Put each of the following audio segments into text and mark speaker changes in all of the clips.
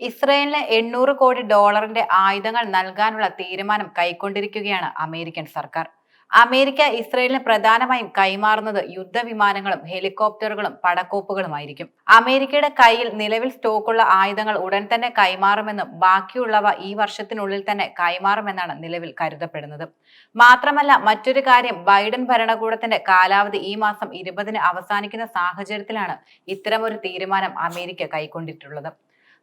Speaker 1: ഇസ്രയേലിന് 800 കോടി ഡോളറിന്റെ ആയുധങ്ങൾ നൽകാനുള്ള തീരുമാനം കൈക്കൊണ്ടിരിക്കുകയാണ് അമേരിക്കൻ സർക്കാർ. അമേരിക്ക ഇസ്രയേലിന് പ്രധാനമായും കൈമാറുന്നത് യുദ്ധവിമാനങ്ങളും ഹെലികോപ്റ്ററുകളും പടക്കോപ്പുകളുമായിരിക്കും. അമേരിക്കയുടെ കയ്യിൽ നിലവിൽ സ്റ്റോക്കുള്ള ആയുധങ്ങൾ ഉടൻ തന്നെ കൈമാറുമെന്നും ബാക്കിയുള്ളവ ഈ വർഷത്തിനുള്ളിൽ തന്നെ കൈമാറുമെന്നാണ് നിലവിൽ കരുതപ്പെടുന്നത്. മാത്രമല്ല, മറ്റൊരു കാര്യം, ബൈഡൻ ഭരണകൂടത്തിന്റെ കാലാവധി ഈ മാസം 20-ന് അവസാനിക്കുന്ന സാഹചര്യത്തിലാണ് ഇത്തരമൊരു തീരുമാനം അമേരിക്ക കൈക്കൊണ്ടിട്ടുള്ളത്.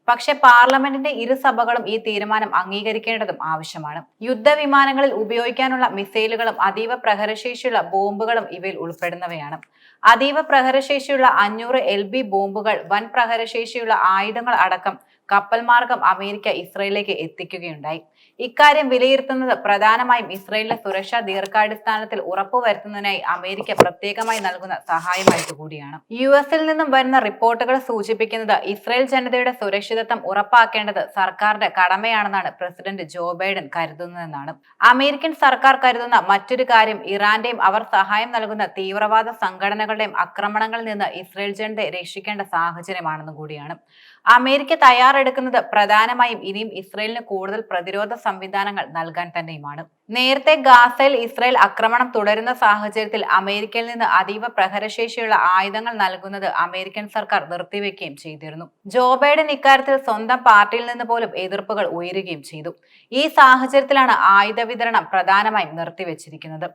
Speaker 1: പക്ഷേ പാർലമെന്റിന്റെ ഇരുസഭകളും ഈ തീരുമാനം അംഗീകരിക്കേണ്ടതും ആവശ്യമാണ്. യുദ്ധവിമാനങ്ങളിൽ ഉപയോഗിക്കാനുള്ള മിസൈലുകളും അതീവ പ്രഹരശേഷിയുള്ള ബോംബുകളും ഇവയിൽ ഉൾപ്പെടുന്നവയാണ്. അതീവ പ്രഹരശേഷിയുള്ള 500 LB ബോംബുകൾ, വൻ പ്രഹരശേഷിയുള്ള ആയുധങ്ങൾ അടക്കം കപ്പൽ മാർഗം അമേരിക്ക ഇസ്രയേലിലേക്ക് എത്തിക്കുകയുണ്ടായി. ഇക്കാര്യം വിലയിരുത്തുന്നത് പ്രധാനമായും ഇസ്രയേലിലെ സുരക്ഷ ദീർഘാടിസ്ഥാനത്തിൽ ഉറപ്പുവരുത്തുന്നതിനായി അമേരിക്ക പ്രത്യേകമായി നൽകുന്ന സഹായമായിട്ട് കൂടിയാണ്. US-ൽ നിന്നും വരുന്ന റിപ്പോർട്ടുകൾ സൂചിപ്പിക്കുന്നത് ഇസ്രയേൽ ജനതയുടെ സുരക്ഷിതത്വം ഉറപ്പാക്കേണ്ടത് സർക്കാരിന്റെ കടമയാണെന്നാണ് പ്രസിഡന്റ് ജോ ബൈഡൻ കരുതുന്നതെന്നാണ്. അമേരിക്കൻ സർക്കാർ കരുതുന്ന മറ്റൊരു കാര്യം, ഇറാന്റെയും അവർ സഹായം നൽകുന്ന തീവ്രവാദ സംഘടനകളുടെയും ആക്രമണങ്ങളിൽ നിന്ന് ഇസ്രയേൽ ജനതയെ രക്ഷിക്കേണ്ട സാഹചര്യമാണെന്നും കൂടിയാണ്. അമേരിക്ക തയ്യാറെടുക്കുന്നത് പ്രധാനമായും ഇനിയും ഇസ്രയേലിന് കൂടുതൽ പ്രതിരോധ സംവിധാനങ്ങൾ നൽകാൻ തന്നെയുമാണ്. നേരത്തെ ഗാസയിൽ ഇസ്രയേൽ ആക്രമണം തുടരുന്ന സാഹചര്യത്തിൽ അമേരിക്കയിൽ നിന്ന് അതീവ പ്രഹരശേഷിയുള്ള ആയുധങ്ങൾ നൽകുന്നത് അമേരിക്കൻ സർക്കാർ നിർത്തിവെക്കുകയും ചെയ്തിരുന്നു. ജോ ബൈഡൻ ഇക്കാര്യത്തിൽ സ്വന്തം പാർട്ടിയിൽ നിന്ന് പോലും എതിർപ്പുകൾ ഉയരുകയും ചെയ്തു. ഈ സാഹചര്യത്തിലാണ് ആയുധ വിതരണം പ്രധാനമായും നിർത്തിവെച്ചിരിക്കുന്നത്.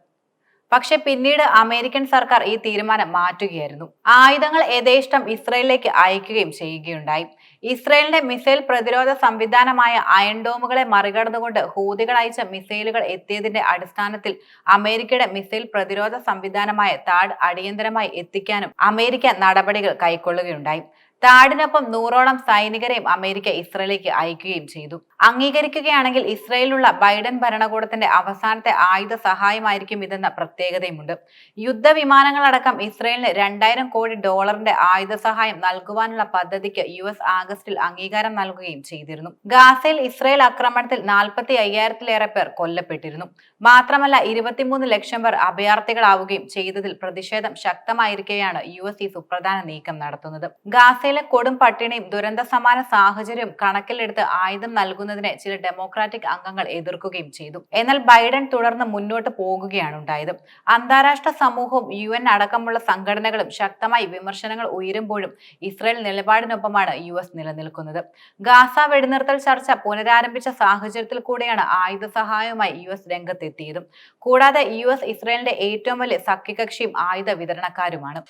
Speaker 1: പക്ഷെ പിന്നീട് അമേരിക്കൻ സർക്കാർ ഈ തീരുമാനം മാറ്റുകയായിരുന്നു. ആയുധങ്ങൾ യഥേഷ്ടം ഇസ്രയേലിലേക്ക് അയക്കുകയും ചെയ്യുകയുണ്ടായി. ഇസ്രയേലിന്റെ മിസൈൽ പ്രതിരോധ സംവിധാനമായ അയൺ ഡോമുകളെ മറികടന്നുകൊണ്ട് ഹൂതികൾ അയച്ച മിസൈലുകൾ എത്തിയതിന്റെ അടിസ്ഥാനത്തിൽ അമേരിക്കയുടെ മിസൈൽ പ്രതിരോധ സംവിധാനമായ താഡ് അടിയന്തരമായി എത്തിക്കാനും അമേരിക്ക നടപടികൾ കൈക്കൊള്ളുകയുണ്ടായി. താഡിനൊപ്പം 100ഓളം സൈനികരെയും അമേരിക്ക ഇസ്രയേലിലേക്ക് അയക്കുകയും ചെയ്തു. അംഗീകരിക്കുകയാണെങ്കിൽ ഇസ്രയേലിലുള്ള ബൈഡൻ ഭരണകൂടത്തിന്റെ അവസാനത്തെ ആയുധ സഹായമായിരിക്കും ഇതെന്ന പ്രത്യേകതയുമുണ്ട്. യുദ്ധവിമാനങ്ങളടക്കം ഇസ്രയേലിന് 2000 കോടി ഡോളറിന്റെ ആയുധ സഹായം നൽകുവാനുള്ള പദ്ധതിക്ക് US ആഗസ്റ്റിൽ അംഗീകാരം നൽകുകയും ചെയ്തിരുന്നു. ഗാസയിൽ ഇസ്രയേൽ ആക്രമണത്തിൽ 45,000-ലേറെ പേർ കൊല്ലപ്പെട്ടിരുന്നു. മാത്രമല്ല 23 ലക്ഷം പേർ അഭയാർത്ഥികളാവുകയും ചെയ്തതിൽ പ്രതിഷേധം ശക്തമായിരിക്കെയാണ് US ഈ സുപ്രധാന നീക്കം നടത്തുന്നത്. ഗാസയിലെ കൊടും പട്ടിണിയും ദുരന്ത സമാന സാഹചര്യവും കണക്കിലെടുത്ത് ആയുധം നൽകുന്നതിനെ ചില ഡെമോക്രാറ്റിക് അംഗങ്ങൾ എതിർക്കുകയും ചെയ്തു. എന്നാൽ ബൈഡൻ തുടർന്ന് മുന്നോട്ട് പോകുകയാണ് ഉണ്ടായത്. അന്താരാഷ്ട്ര സമൂഹവും UN അടക്കമുള്ള സംഘടനകളും ശക്തമായി വിമർശനങ്ങൾ ഉയരുമ്പോഴും ഇസ്രയേൽ നിലപാടിനൊപ്പമാണ് US നിലനിൽക്കുന്നത്. ഗാസ വെടിനിർത്തൽ ചർച്ച പുനരാരംഭിച്ച സാഹചര്യത്തിൽ കൂടെയാണ് ആയുധ സഹായവുമായി US രംഗത്തെത്തിയതും. കൂടാതെ US ഇസ്രയേലിന്റെ ഏറ്റവും വലിയ സഖ്യകക്ഷിയും ആയുധ വിതരണക്കാരുമാണ്.